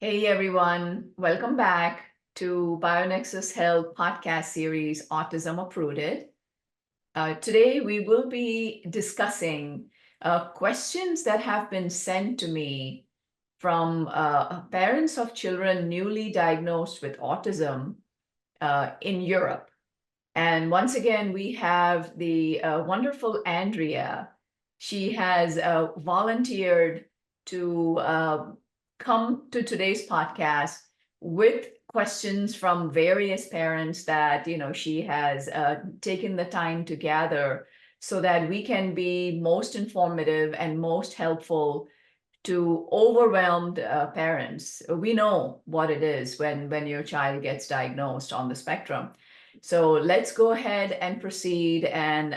Hey everyone, welcome back to BioNexus Health podcast series Autism Uprooted. Today we will be discussing questions that have been sent to me from parents of children newly diagnosed with autism in Europe. And once again, we have the wonderful Andrea. She has volunteered to come to today's podcast with questions from various parents that she has taken the time to gather so that we can be most informative and most helpful to overwhelmed parents. We know what it is when your child gets diagnosed on the spectrum. So let's go ahead and proceed and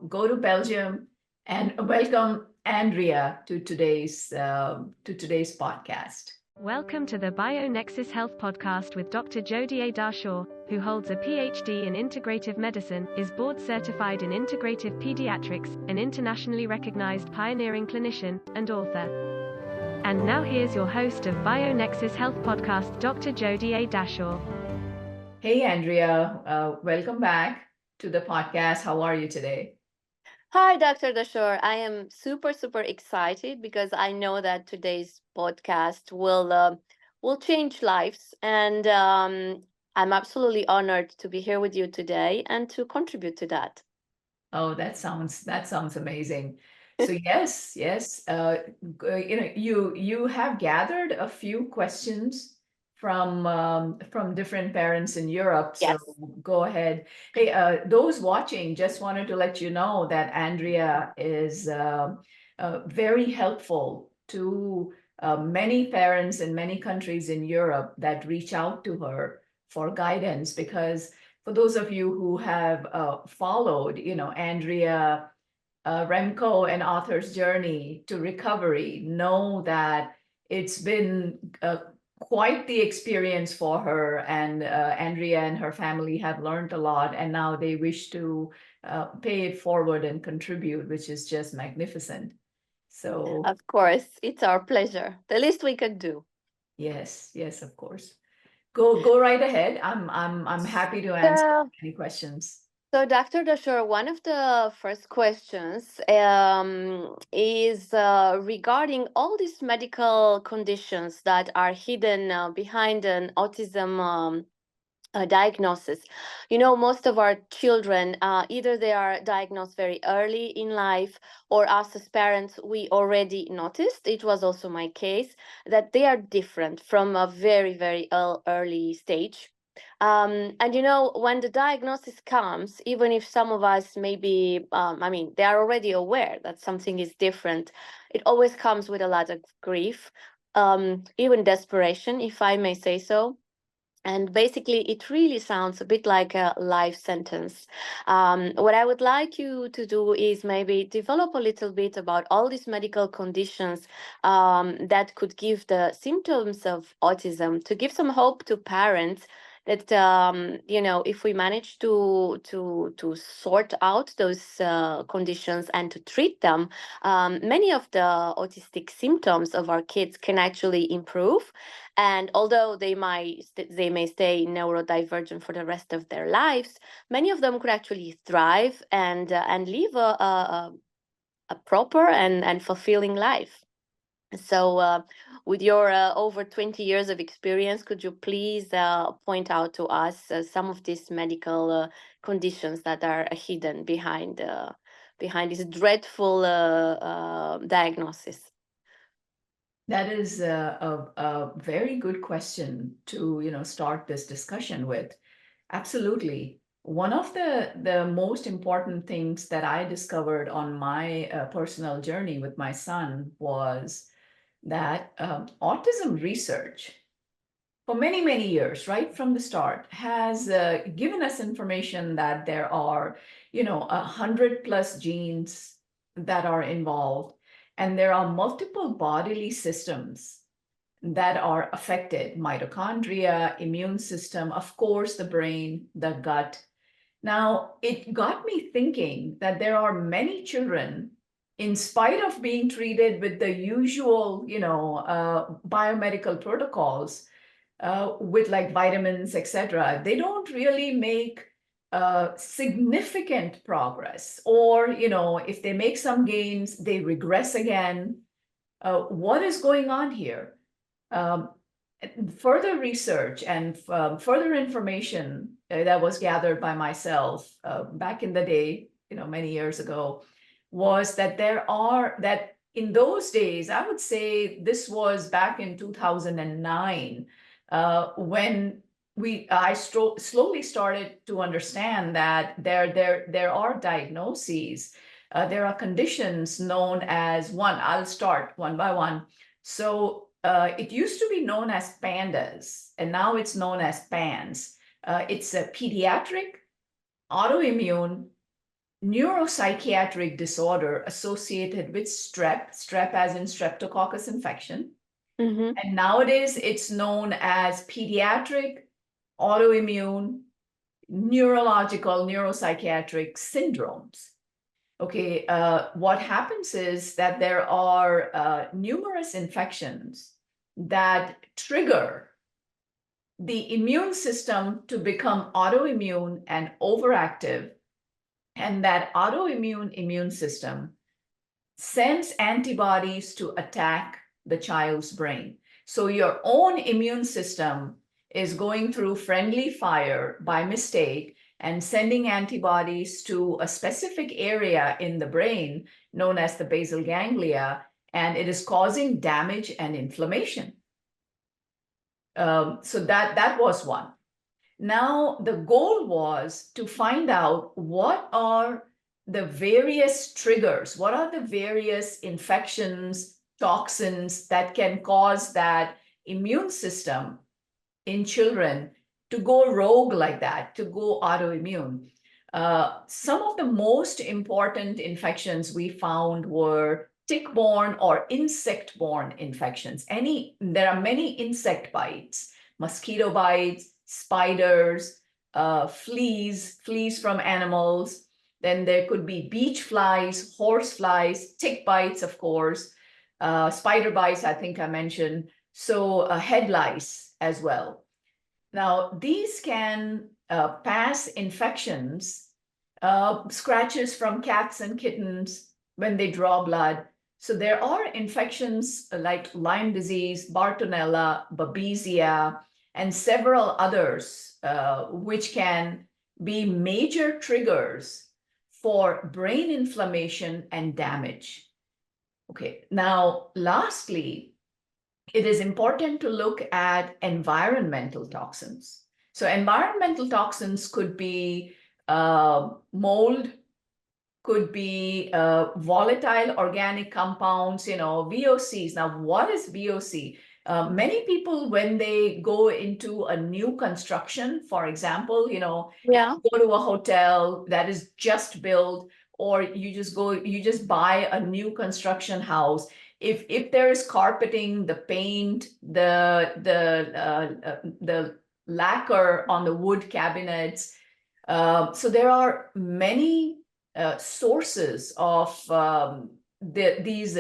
go to Belgium and welcome Andrea to today's podcast. Welcome to the BioNexus Health Podcast with Dr. Jodie Dashore, who holds a PhD in integrative medicine, is board certified in integrative pediatrics, an internationally recognized pioneering clinician, and author. And now here's your host of BioNexus Health Podcast, Dr. Jodie Dashore. Hey Andrea, welcome back to the podcast. How are you today? Hi, Dr. Dashore. I am super excited because I know that today's podcast will change lives, and I'm absolutely honored to be here with you today and to contribute to that. Oh, that sounds amazing. So yes, you have gathered a few questions from different parents in Europe. So Yes. go ahead. Hey, those watching, just wanted to let you know that Andrea is very helpful to many parents in many countries in Europe that reach out to her for guidance because for those of you who have followed, Andrea Remco and author's journey to recovery, know that it's been quite the experience for her. And Andrea and her family have learned a lot, and now they wish to pay it forward and contribute, which is just magnificent. So, Of course, it's our pleasure. The least we could do. yes, of course. Go right ahead. I'm happy to answer So, any questions. so, Dr. Dashore, one of the first questions is regarding all these medical conditions that are hidden behind an autism diagnosis. Most of our children, either they are diagnosed very early in life, or us as parents, we already noticed, it was also my case, that they are different from a very early stage. And when the diagnosis comes, even if some of us maybe, they are already aware that something is different, it always comes with a lot of grief, even desperation, if I may say so. And basically, it really sounds a bit like a life sentence. What I would like you to do is maybe develop a little bit about all these medical conditions that could give the symptoms of autism, to give some hope to parents that if we manage to sort out those conditions and to treat them, many of the autistic symptoms of our kids can actually improve. And although they may stay neurodivergent for the rest of their lives, many of them could actually thrive and live a proper and fulfilling life. So, with your over 20 years of experience, could you please point out to us some of these medical conditions that are hidden behind this dreadful diagnosis? That is a very good question to, start this discussion with. Absolutely. One of the most important things that I discovered on my personal journey with my son was that autism research for many years, right from the start, has given us information that there are, 100+ genes that are involved, and there are multiple bodily systems that are affected: mitochondria, immune system, of course, the brain, the gut. Now, it got me thinking that there are many children in spite of being treated with the usual, biomedical protocols, with like vitamins, etc., they don't really make significant progress. Or, if they make some gains, they regress again. What is going on here? Um, Further research and further information that was gathered by myself back in the day, many years ago, was that that in those days, I would say this was back in 2009, when I slowly started to understand that there are diagnoses, there are conditions known as I'll start one by one. So it used to be known as PANDAS, and now it's known as PANS. It's a pediatric autoimmune neuropsychiatric disorder associated with strep as in streptococcus infection. Mm-hmm. And nowadays it's known as pediatric autoimmune neurological neuropsychiatric syndromes. Okay, what happens is that there are numerous infections that trigger the immune system to become autoimmune and overactive. And that autoimmune immune system sends antibodies to attack the child's brain. So your own immune system is going through friendly fire by mistake and sending antibodies to a specific area in the brain known as the basal ganglia, and it is causing damage and inflammation. So that was one. Now, the goal was to find out what are the various triggers, what are the various infections, toxins that can cause that immune system in children to go rogue like that, to go autoimmune. Some of the most important infections we found were tick-borne or insect-borne infections. There are many insect bites, mosquito bites, spiders, fleas from animals. Then there could be beach flies, horse flies, tick bites, of course, spider bites, I think I mentioned. So head lice as well. Now, these can pass infections, scratches from cats and kittens when they draw blood. So there are infections like Lyme disease, Bartonella, Babesia, and several others, which can be major triggers for brain inflammation and damage. Okay, now lastly, it is important to look at environmental toxins. So environmental toxins could be mold, could be volatile organic compounds, VOCs. Now, what is VOC? Many people, when they go into a new construction, for example, Yeah. go to a hotel that is just built, or you just buy a new construction house. If there is carpeting, the paint, the lacquer on the wood cabinets, so there are many sources of these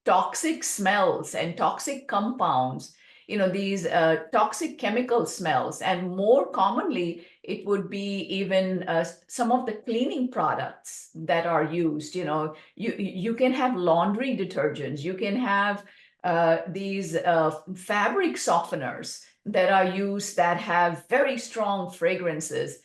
toxic smells and toxic compounds, these toxic chemical smells. And more commonly, it would be even some of the cleaning products that are used. You can have laundry detergents, you can have these fabric softeners that are used that have very strong fragrances.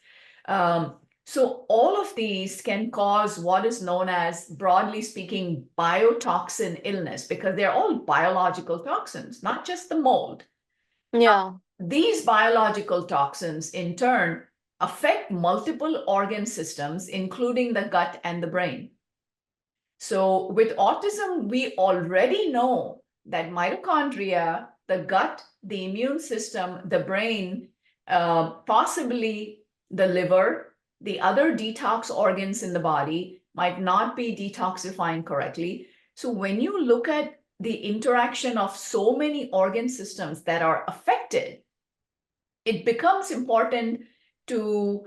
So all of these can cause what is known as, broadly speaking, biotoxin illness, because they're all biological toxins, not just the mold. Yeah. These biological toxins, in turn, affect multiple organ systems, including the gut and the brain. So with autism, we already know that mitochondria, the gut, the immune system, the brain, possibly the liver, the other detox organs in the body might not be detoxifying correctly. So when you look at the interaction of so many organ systems that are affected, it becomes important to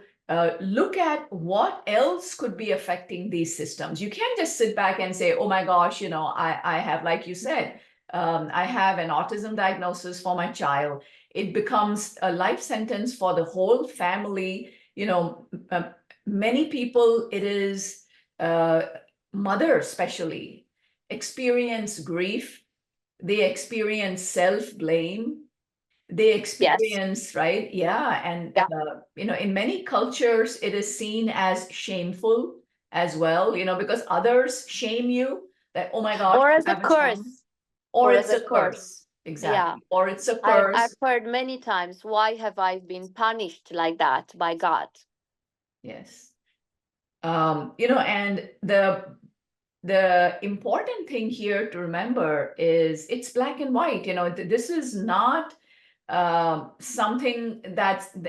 look at what else could be affecting these systems. You can't just sit back and say, oh my gosh, I have, like you said, I have an autism diagnosis for my child. It becomes a life sentence for the whole family. Many people, it is mothers especially, experience grief. They experience self-blame. They Yes. experience, right? Yeah. And, Yeah. in many cultures, it is seen as shameful as well, because others shame you that, oh my gosh, Or you as a have a trauma. curse. Or Or as it's a a curse. curse. Yeah. Exactly. Or it's a I've curse. heard many times, why have I been punished like that by God? Yes. And the important thing here to remember is it's black and white. This is not something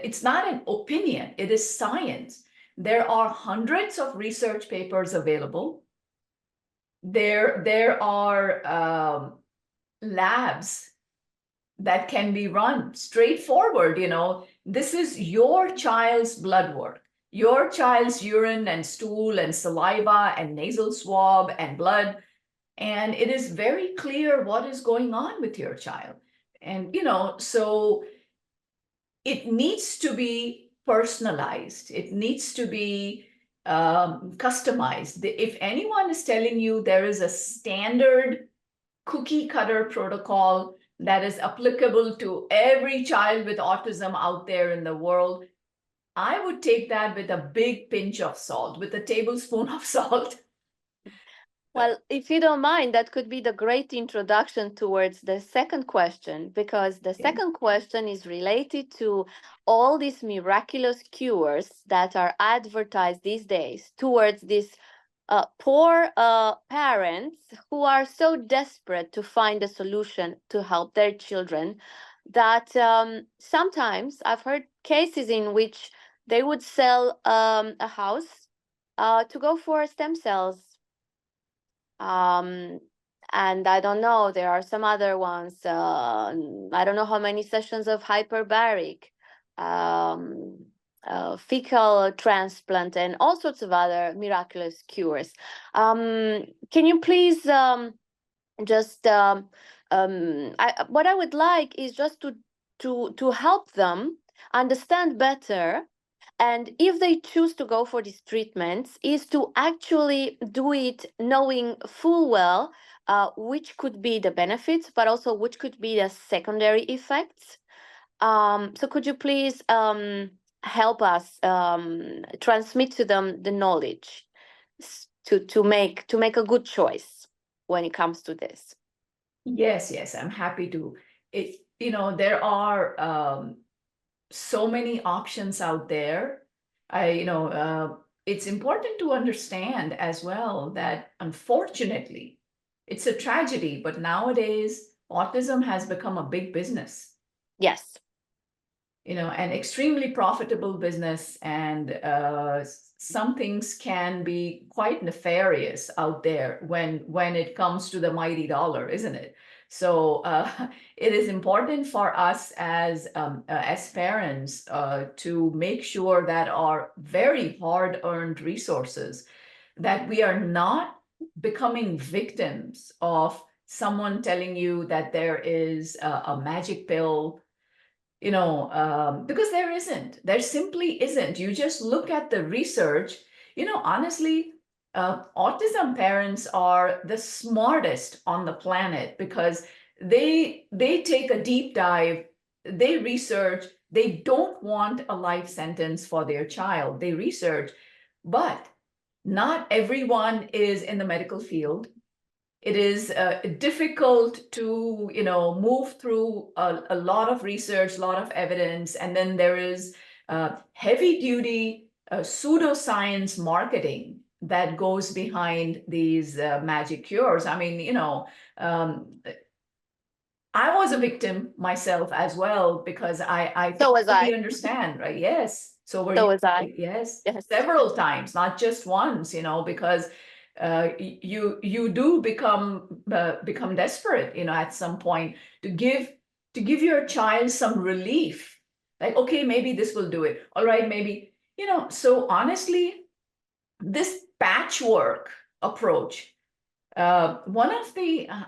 it's not an opinion, it is science. There are hundreds of research papers available. There are labs that can be run straightforward. This is your child's blood work, your child's urine and stool and saliva and nasal swab and blood, and it is very clear what is going on with your child. And so it needs to be personalized, it needs to be customized. If anyone is telling you there is a standard cookie cutter protocol that is applicable to every child with autism out there in the world, I would take that with a big pinch of salt, with a tablespoon of salt. Well, if you don't mind, that could be the great introduction towards the second question, because the Okay. second question is related to all these miraculous cures that are advertised these days towards these poor parents who are so desperate to find a solution to help their children that sometimes I've heard cases in which they would sell a house to go for stem cells. um, and I don't know, there are some other ones. I don't know how many sessions of hyperbaric, um, fecal transplant, and all sorts of other miraculous cures. Can you please just what I would like is just to help them understand better, and if they choose to go for these treatments, is to actually do it knowing full well which could be the benefits, but also which could be the secondary effects. So could you please help us transmit to them the knowledge to make a good choice when it comes to this? Yes, I'm happy to. There are so many options out there. It's important to understand as well that unfortunately, it's a tragedy, but nowadays autism has become a big business, Yes. an extremely profitable business, and some things can be quite nefarious out there when it comes to the mighty dollar, isn't it? So it is important for us as parents to make sure that our very hard-earned resources, that we are not becoming victims of someone telling you that there is a magic pill, because there simply isn't. You just look at the research. Honestly, autism parents are the smartest on the planet because they take a deep dive, they research, they don't want a life sentence for their child, they research. But not everyone is in the medical field. It is difficult to move through a lot of research, a lot of evidence, and then there is heavy duty pseudoscience marketing that goes behind these magic cures. I mean, I was a victim myself as well, because I So was totally I. understand, right? Yes. So were So you? was I. Yes, Yes. several times, not just once, because you do become desperate, at some point, to give your child some relief. Like, okay, maybe this will do it. All right, maybe, So honestly, this patchwork approach, I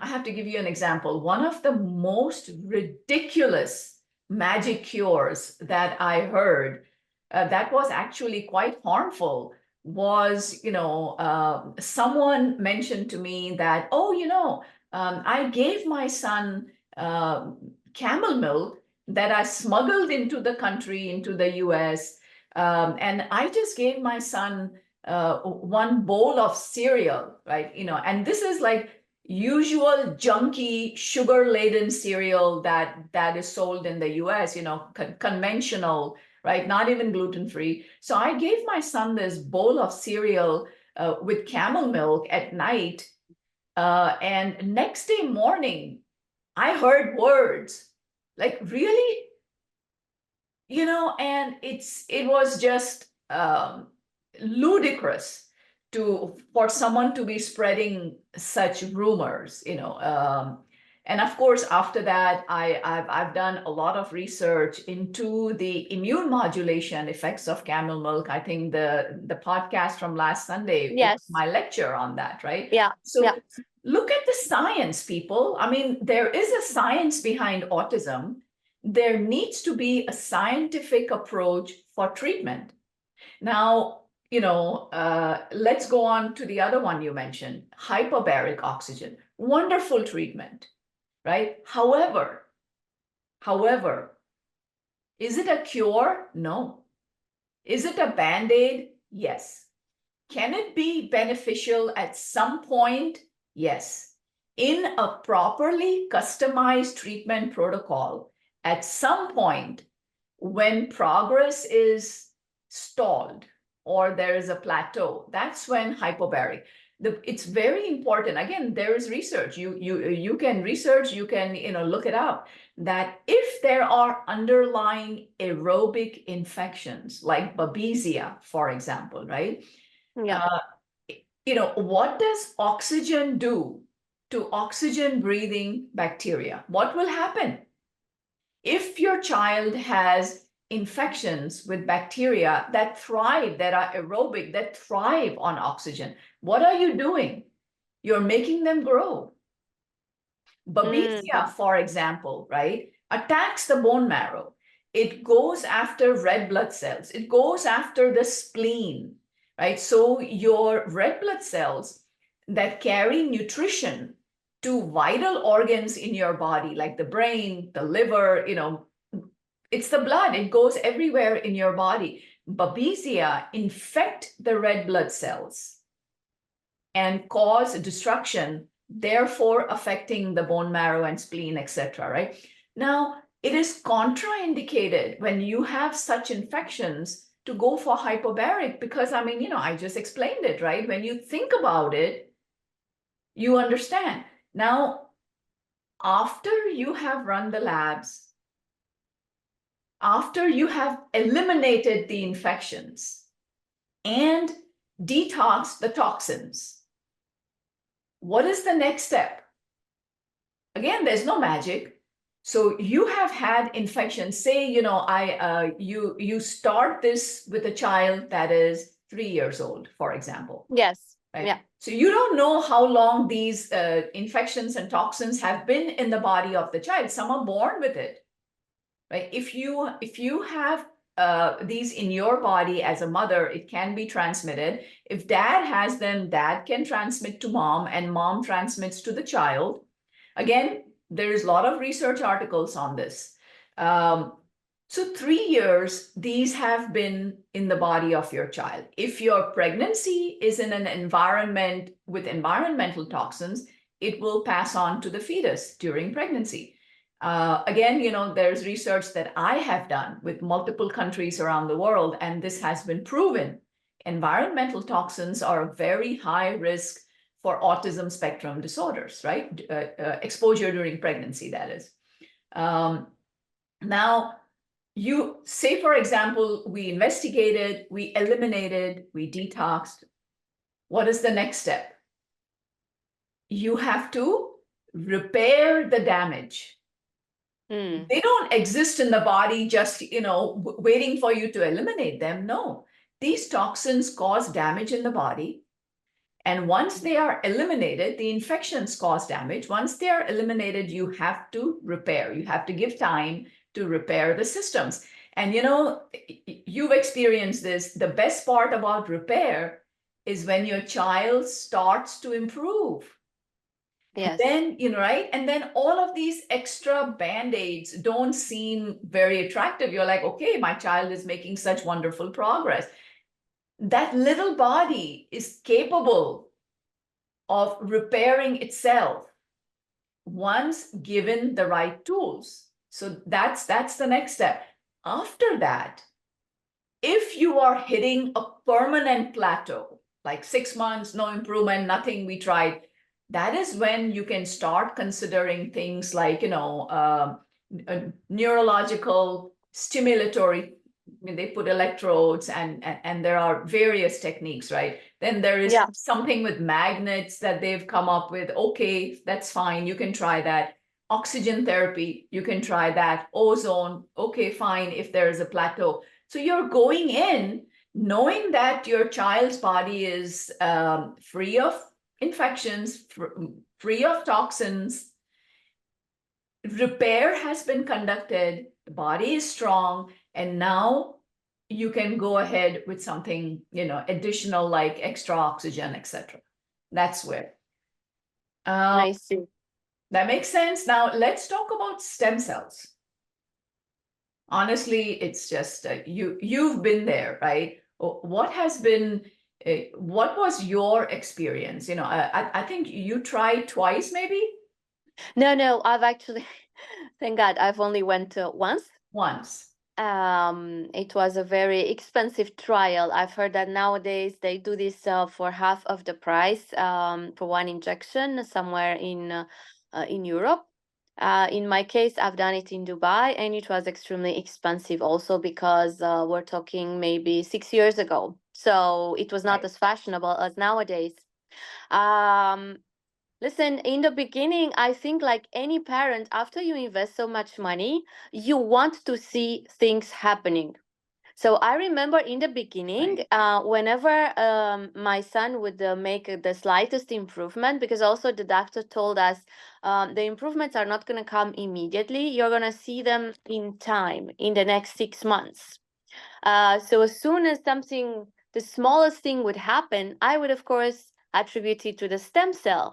have to give you an example. One of the most ridiculous magic cures that I heard that was actually quite harmful was, someone mentioned to me that, I gave my son camel milk that I smuggled into the country, into the US, and I just gave my son one bowl of cereal, right? And this is like usual junky sugar-laden cereal that is sold in the US, conventional, right? Not even gluten-free. So I gave my son this bowl of cereal with camel milk at night, and next day morning, I heard words like, really? And it was just ludicrous for someone to be spreading such rumors, and of course, after that, I've done a lot of research into the immune modulation effects of camel milk. I think the podcast from last Sunday was Yes. my lecture on that, right? Yeah. So Yeah. look at the science, people. I mean, there is a science behind autism. There needs to be a scientific approach for treatment. Now, let's go on to the other one you mentioned, hyperbaric oxygen. Wonderful treatment, right? However, is it a cure? No. Is it a Band-Aid? Yes. Can it be beneficial at some point? Yes. In a properly customized treatment protocol, at some point, when progress is stalled or there is a plateau, that's when hypobaric. It's very important. Again, there is research. You can research, you can look it up, that if there are underlying aerobic infections like Babesia, for example, right? Yeah. What does oxygen do to oxygen breathing bacteria? What will happen? If your child has infections with bacteria that thrive, that are aerobic, that thrive on oxygen, what are you doing? You're making them grow. Babesia, for example, right, attacks the bone marrow. It goes after red blood cells. It goes after the spleen, right? So your red blood cells that carry nutrition to vital organs in your body, like the brain, the liver, it's the blood. It goes everywhere in your body. Babesia infect the red blood cells and cause destruction, therefore affecting the bone marrow and spleen, etc. Right? Now, it is contraindicated when you have such infections to go for hyperbaric because, I just explained it, right? When you think about it, you understand. Now, after you have run the labs, after you have eliminated the infections and detoxed the toxins, what is the next step? Again, there's no magic. So you have had infections. Say, you start this with a child that is 3 years old, for example. Yes. Right? Yeah. So you don't know how long these infections and toxins have been in the body of the child. Some are born with it. Right? If you have these in your body as a mother, it can be transmitted. If dad has them, dad can transmit to mom, and mom transmits to the child. Again, there's a lot of research articles on this. So 3 years, these have been in the body of your child. If your pregnancy is in an environment with environmental toxins, it will pass on to the fetus during pregnancy. Again, there's research that I have done with multiple countries around the world, and this has been proven. Environmental toxins are a very high risk for autism spectrum disorders, right? Exposure during pregnancy, that is. Now, you say, for example, we investigated, we eliminated, we detoxed. What is the next step? You have to repair the damage. They don't exist in the body just, waiting for you to eliminate them. No, these toxins cause damage in the body. And once they are eliminated, the infections cause damage. Once they are eliminated, you have to repair. You have to give time to repair the systems. And you've experienced this. The best part about repair is when your child starts to improve. And Yes. then, right? And then all of these extra band-aids don't seem very attractive. You're like, okay, my child is making such wonderful progress. That little body is capable of repairing itself once given the right tools. So that's the next step. After that, if you are hitting a permanent plateau, like 6 months, no improvement, nothing, we tried, that is when you can start considering things like, neurological stimulatory. I mean, they put electrodes and there are various techniques, right? Then there is Yeah. something with magnets that they've come up with. Okay, that's fine. You can try that. Oxygen therapy, you can try that. Ozone, okay, fine, if there is a plateau. So you're going in knowing that your child's body is free of infections, free of toxins. Repair has been conducted, the body is strong, and now you can go ahead with something, additional like extra oxygen, etc. That's where. I see. That makes sense. Now let's talk about stem cells. Honestly, it's just you've been there, right? What was your experience? I think you tried twice, maybe No, I've actually, thank God, I've only went once. once. It was a very expensive trial. I've heard that nowadays they do this for half of the price for one injection somewhere in Europe. In my case, I've done it in Dubai, and it was extremely expensive also because we're talking maybe 6 years ago. So it was not Right. as fashionable as nowadays. Um, Listen, in the beginning, I think like any parent, after you invest so much money, you want to see things happening. So I remember in the beginning, Right. whenever my son would make the slightest improvement, because also the doctor told us the improvements are not going to come immediately. You're going to see them in time, in the next 6 months. So as soon as something, the smallest thing would happen, I would of course attribute it to the stem cell,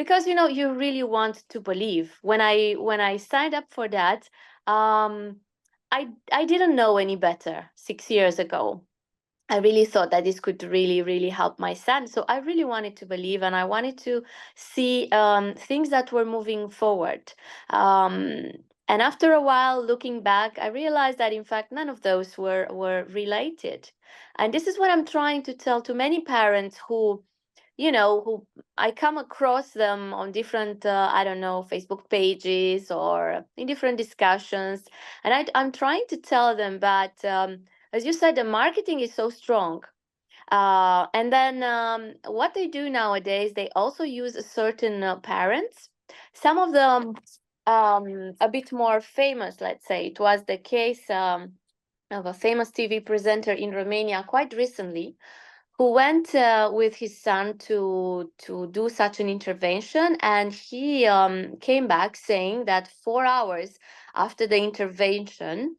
because you really want to believe. When I signed up for that, um, I didn't know any better 6 years ago. I really thought that this could really, really help my son. So I really wanted to believe, and I wanted to see things that were moving forward. Um, and after a while, looking back, I realized that in fact none of those were related. And this is what I'm trying to tell to many parents who I come across them on different, I don't know, Facebook pages or in different discussions. And I'm trying to tell them that, as you said, the marketing is so strong. And then what they do nowadays, they also use certain parents. Some of them a bit more famous, let's say. It was the case of a famous TV presenter in Romania quite recently, who went with his son to do such an intervention, and he came back saying that 4 hours after the intervention,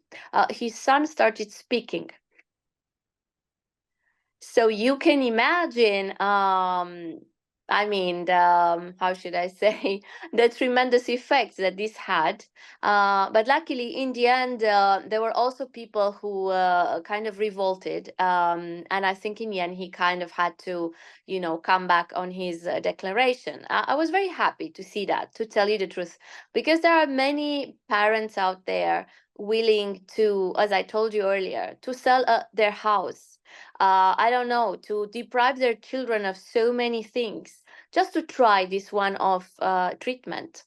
his son started speaking. So you can imagine, I mean, how should I say, the tremendous effects that this had. But luckily, in the end, there were also people who kind of revolted. And I think in the end, he kind of had to, come back on his declaration. I was very happy to see that, to tell you the truth, because there are many parents out there willing to, as I told you earlier, to sell their house, I don't know, to deprive their children of so many things just to try this one off treatment.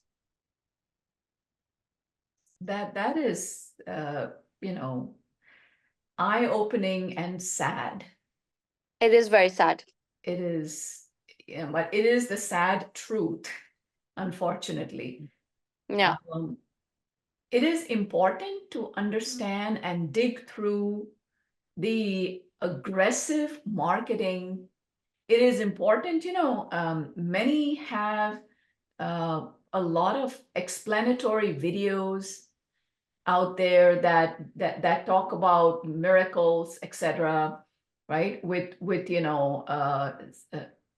That is eye-opening and sad. It is very sad. It is, but it is the sad truth, unfortunately. Yeah. It is important to understand and dig through the aggressive marketing. It is important, many have a lot of explanatory videos out there that talk about miracles, etc., right? With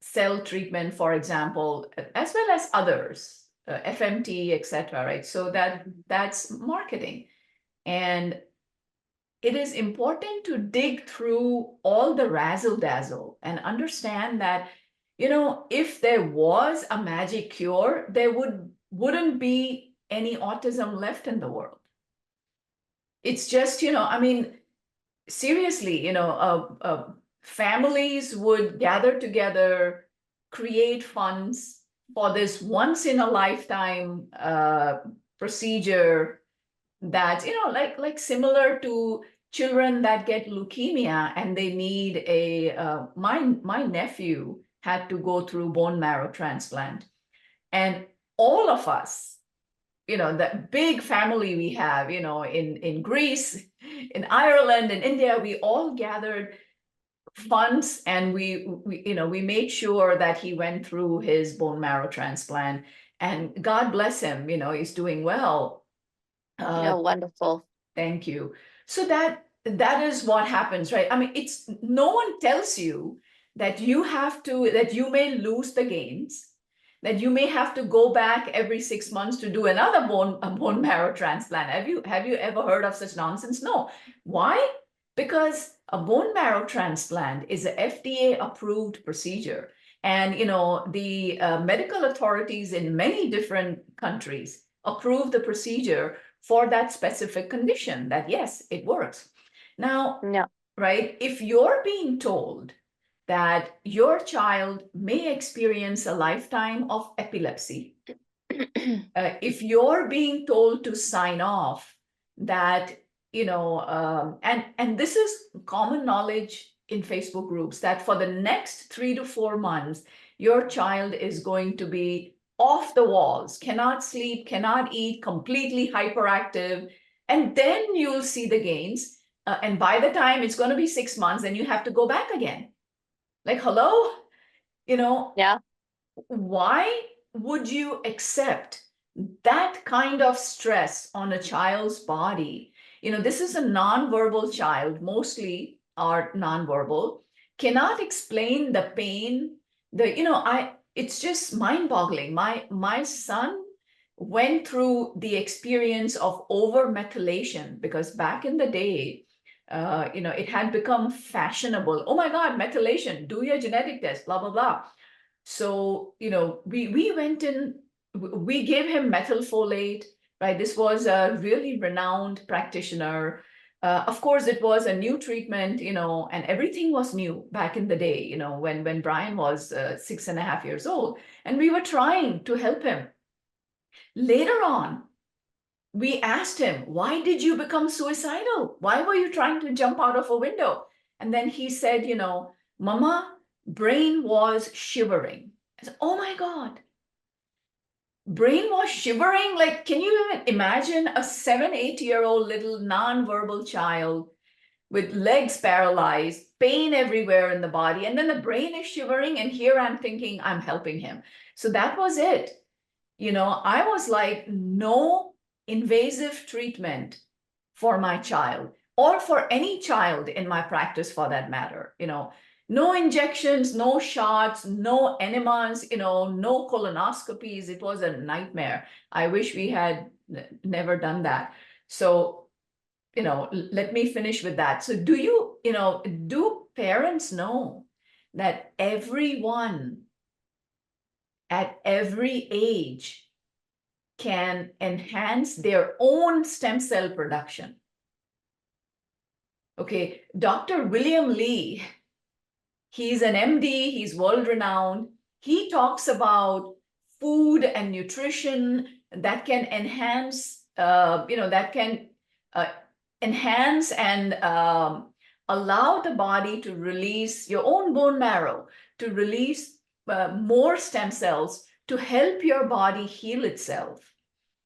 cell treatment, for example, as well as others, FMT, etc., right? So that's marketing. And it is important to dig through all the razzle dazzle and understand that, if there was a magic cure, there wouldn't be any autism left in the world. It's just, I mean, seriously, families would gather together, create funds for this once in a lifetime procedure that, like similar to children that get leukemia and they need my nephew had to go through bone marrow transplant. And all of us, that big family we have, in Greece, in Ireland, in India, we all gathered funds and we made sure that he went through his bone marrow transplant, and God bless him, he's doing well. Yeah, wonderful. Thank you. So that is what happens, right? I mean, it's no one tells you that that you may lose the gains, that you may have to go back every 6 months to do another bone marrow transplant. Have you ever heard of such nonsense? No. Why? Because a bone marrow transplant is a FDA approved procedure. And the medical authorities in many different countries approve the procedure for that specific condition, that yes, it works. Now, Yeah. right, if you're being told that your child may experience a lifetime of epilepsy, if you're being told to sign off that, and this is common knowledge in Facebook groups, that for the next 3 to 4 months, your child is going to be off the walls, cannot sleep, cannot eat, completely hyperactive, and then you'll see the gains. And by the time it's going to be 6 months, then you have to go back again. Like, hello, Yeah. why would you accept that kind of stress on a child's body? This is a nonverbal child, mostly are nonverbal, cannot explain the pain. It's just mind-boggling. My son went through the experience of over-methylation, because back in the day, it had become fashionable. Oh my God, methylation, do your genetic test, blah, blah, blah. So, we went in, we gave him methylfolate, right? This was a really renowned practitioner. Of course, it was a new treatment, and everything was new back in the day, when Brian was 6.5 years old, and we were trying to help him. Later on, we asked him, why did you become suicidal? Why were you trying to jump out of a window? And then he said, Mama, brain was shivering. I said, oh my God. Brain was shivering? Like, can you even imagine a 7-8-year-old little nonverbal child with legs paralyzed, pain everywhere in the body, and then the brain is shivering, and here I'm thinking I'm helping him. So that was it. I was like, no invasive treatment for my child, or for any child in my practice for that matter. No injections, no shots, no enemas, no colonoscopies. It was a nightmare. I wish we had never done that. So, let me finish with that. So do parents know that everyone at every age can enhance their own stem cell production? Okay, Dr. William Lee, he's an MD, he's world-renowned. He talks about food and nutrition that can enhance, enhance and allow the body to release your own bone marrow, to release more stem cells to help your body heal itself,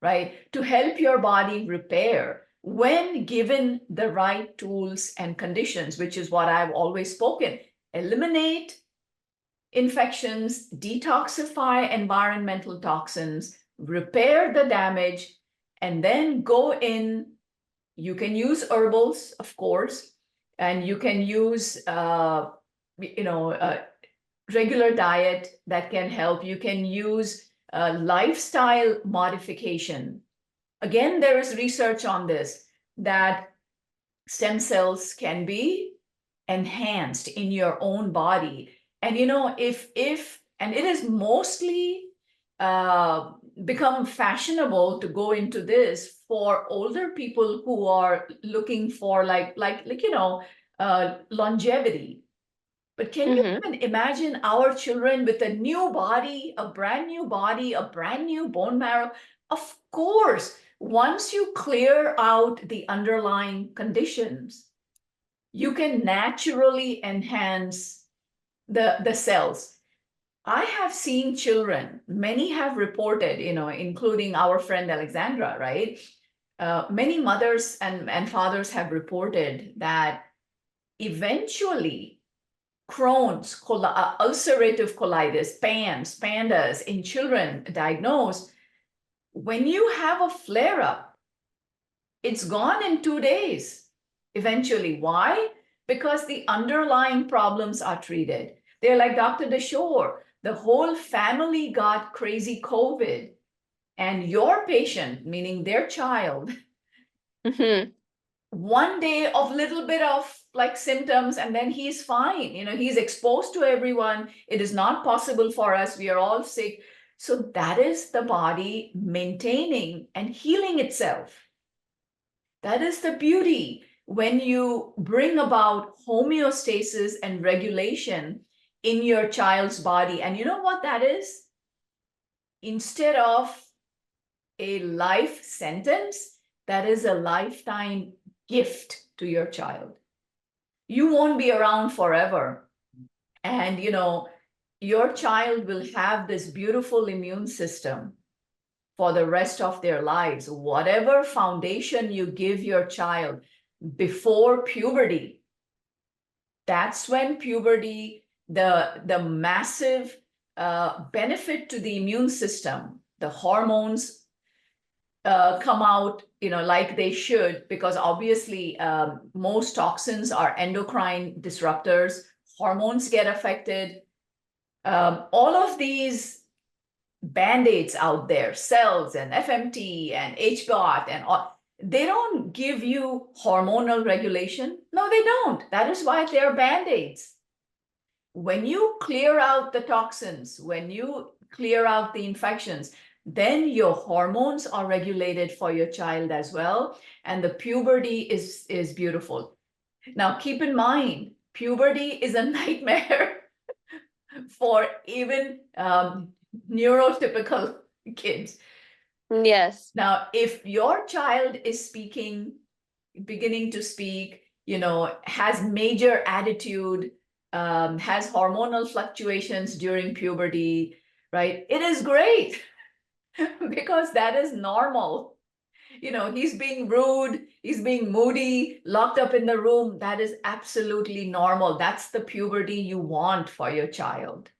right? To help your body repair. when given the right tools and conditions, which is what I've always spoken, eliminate infections, detoxify environmental toxins, repair the damage, and then go in. You can use herbals, of course, and you can use, regular diet that can help. You can use lifestyle modification. Again, there is research on this, that stem cells can be enhanced in your own body. And and it is mostly become fashionable to go into this for older people who are looking for longevity. But can you Mm-hmm. even imagine our children with a new body, a brand new body, a brand new bone marrow? Of course, once you clear out the underlying conditions, you can naturally enhance the cells. I have seen children, many have reported, including our friend Alexandra, right? Many mothers and fathers have reported that eventually Crohn's, ulcerative colitis, PANS, PANDAS in children diagnosed, when you have a flare-up, it's gone in 2 days eventually. Why? Because the underlying problems are treated. They're like Dr. Dashore. The whole family got crazy COVID, and your patient, meaning their child, Mm-hmm. 1 day of little bit of like symptoms, and then he's fine. He's exposed to everyone. It is not possible for us. We are all sick. So that is the body maintaining and healing itself. That is the beauty when you bring about homeostasis and regulation in your child's body. And you know what that is? Instead of a life sentence, that is a lifetime gift to your child. You won't be around forever. And, your child will have this beautiful immune system for the rest of their lives. Whatever foundation you give your child before puberty, that's when puberty, the massive benefit to the immune system, the hormones come out, like they should, because obviously most toxins are endocrine disruptors. Hormones get affected. All of these band-aids out there, cells and FMT and HBOT and all, they don't give you hormonal regulation. No, they don't. That is why they're band-aids. When you clear out the toxins, when you clear out the infections, then your hormones are regulated for your child as well. And the puberty is beautiful. Now, keep in mind, puberty is a nightmare for even neurotypical kids. Yes. Now, if your child is beginning to speak, has major attitude, has hormonal fluctuations during puberty, right? It is great because that is normal. He's being rude, he's being moody, locked up in the room. That is absolutely normal. That's the puberty you want for your child.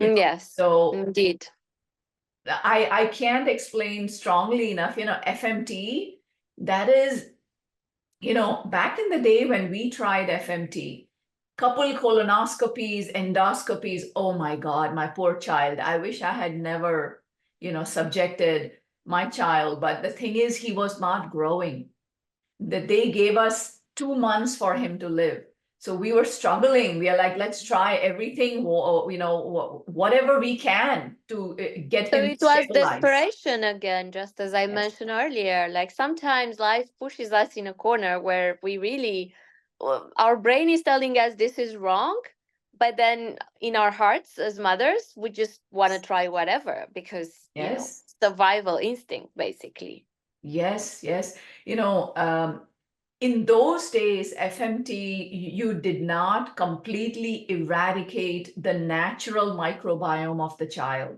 Yes, So indeed. I can't explain strongly enough, FMT, that is, back in the day when we tried FMT, couple colonoscopies, endoscopies, oh my God, my poor child. I wish I had never, subjected my child. But the thing is, he was not growing. That they gave us 2 months for him to live. So we were struggling. We are like, let's try everything, whatever we can to get So him it was stabilized. desperation again, just as I Yes. mentioned earlier. Like sometimes life pushes us in a corner where we really, our brain is telling us this is wrong. But then in our hearts as mothers, we just want to try whatever because, Yes. survival instinct, basically. Yes. Yes. In those days, FMT, you did not completely eradicate the natural microbiome of the child.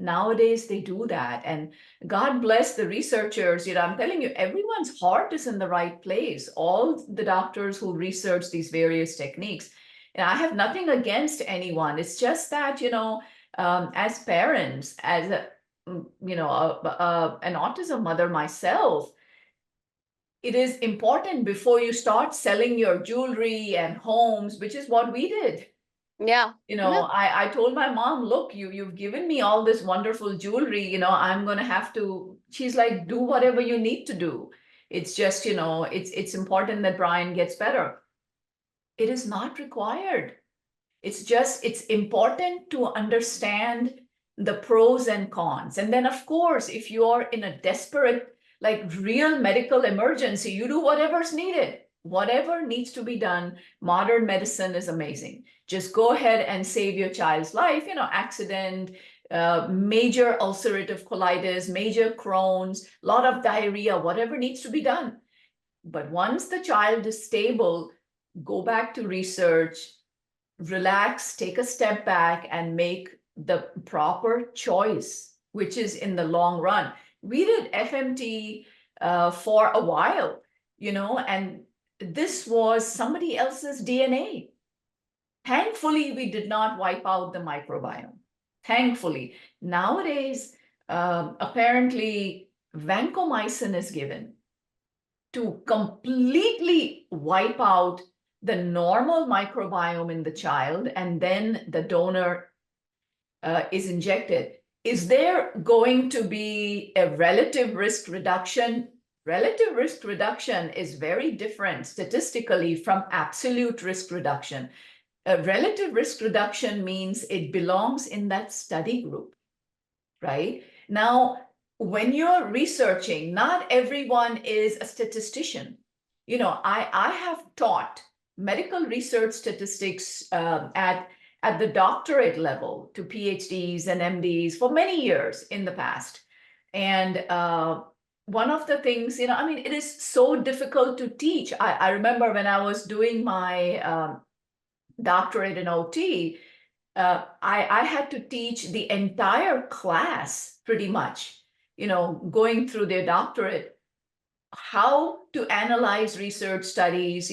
Nowadays, they do that. And God bless the researchers. I'm telling you, everyone's heart is in the right place. All the doctors who research these various techniques. And I have nothing against anyone. It's just that, as parents, as an autism mother myself, it is important before you start selling your jewelry and homes, which is what we did. Yeah. I told my mom, look, you've given me all this wonderful jewelry, I'm going to have to, she's like, do whatever you need to do. It's just, it's important that Brian gets better. It is not required. It's important to understand the pros and cons. And then, of course, if you are in a desperate, like real medical emergency, you do whatever's needed. Whatever needs to be done. Modern medicine is amazing. Just go ahead and save your child's life, accident, major ulcerative colitis, major Crohn's, a lot of diarrhea, whatever needs to be done. But once the child is stable, go back to research, relax, take a step back, and make the proper choice, which is in the long run. We did FMT for a while, and this was somebody else's DNA. Thankfully, we did not wipe out the microbiome. Thankfully. Nowadays, apparently, vancomycin is given to completely wipe out the normal microbiome in the child, and then the donor is injected. Is there going to be a relative risk reduction? Relative risk reduction is very different statistically from absolute risk reduction. Relative risk reduction means it belongs in that study group, right? Now, when you're researching, not everyone is a statistician. I have taught medical research statistics at the doctorate level to PhDs and MDs for many years in the past. And one of the things, it is so difficult to teach. I remember when I was doing my doctorate in OT, I had to teach the entire class pretty much, going through their doctorate, how to analyze research studies,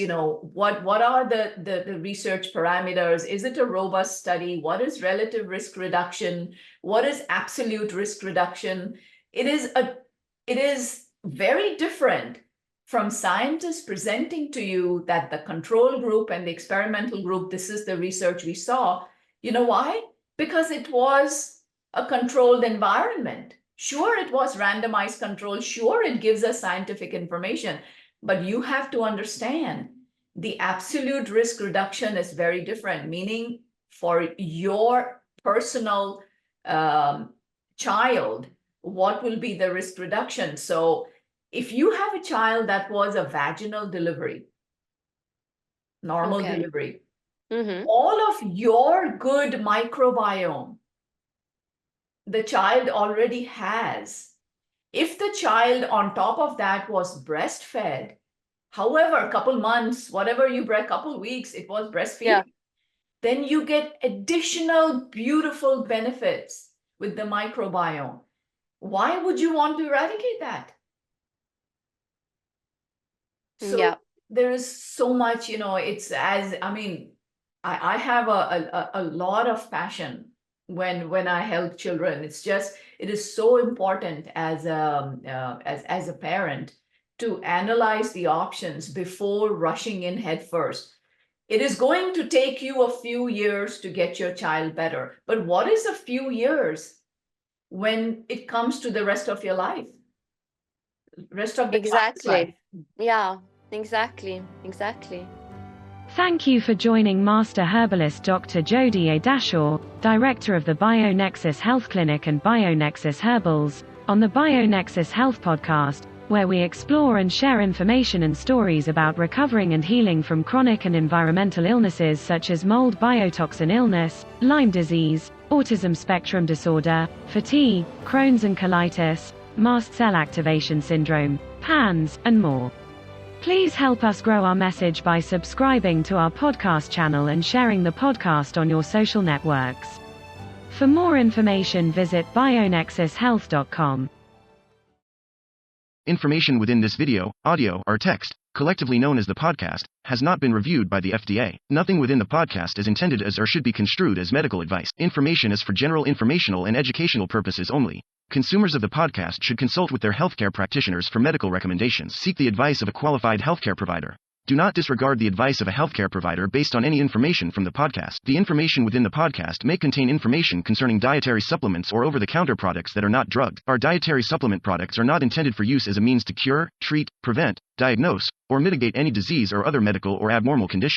what are the research parameters? Is it a robust study? What is relative risk reduction? What is absolute risk reduction? It is very different from scientists presenting to you that the control group and the experimental group, this is the research we saw. You know why? Because it was a controlled environment. Sure, it was randomized control. Sure, it gives us scientific information, but you have to understand the absolute risk reduction is very different, meaning for your personal child, what will be the risk reduction? So if you have a child that was a vaginal delivery, normal delivery, all of your good microbiome, the child already has. If the child on top of that was breastfed, however, a couple months, whatever you breast, couple weeks, it was breastfeeding, then you get additional beautiful benefits with the microbiome. Why would you want to eradicate that? So there is so much, it's as, I have a lot of passion when I help children. It's just, it is so important as a parent to analyze the options before rushing in head first. It is going to take you a few years to get your child better. But what is a few years when it comes to the rest of your life? Rest of the life. Yeah, exactly. Thank you for joining Master Herbalist Dr. Jodi A. Dashore, Director of the BioNexus Health Clinic and BioNexus Herbals, on the BioNexus Health Podcast, where we explore and share information and stories about recovering and healing from chronic and environmental illnesses such as mold biotoxin illness, Lyme disease, autism spectrum disorder, fatigue, Crohn's and colitis, mast cell activation syndrome, PANS, and more. Please help us grow our message by subscribing to our podcast channel and sharing the podcast on your social networks. For more information, visit bionexushealth.com. Information within this video, audio, or text, collectively known as the podcast, has not been reviewed by the FDA. Nothing within the podcast is intended as or should be construed as medical advice. Information is for general informational and educational purposes only. Consumers of the podcast should consult with their healthcare practitioners for medical recommendations. Seek the advice of a qualified healthcare provider. Do not disregard the advice of a healthcare provider based on any information from the podcast. The information within the podcast may contain information concerning dietary supplements or over-the-counter products that are not drugged. Our dietary supplement products are not intended for use as a means to cure, treat, prevent, diagnose, or mitigate any disease or other medical or abnormal condition.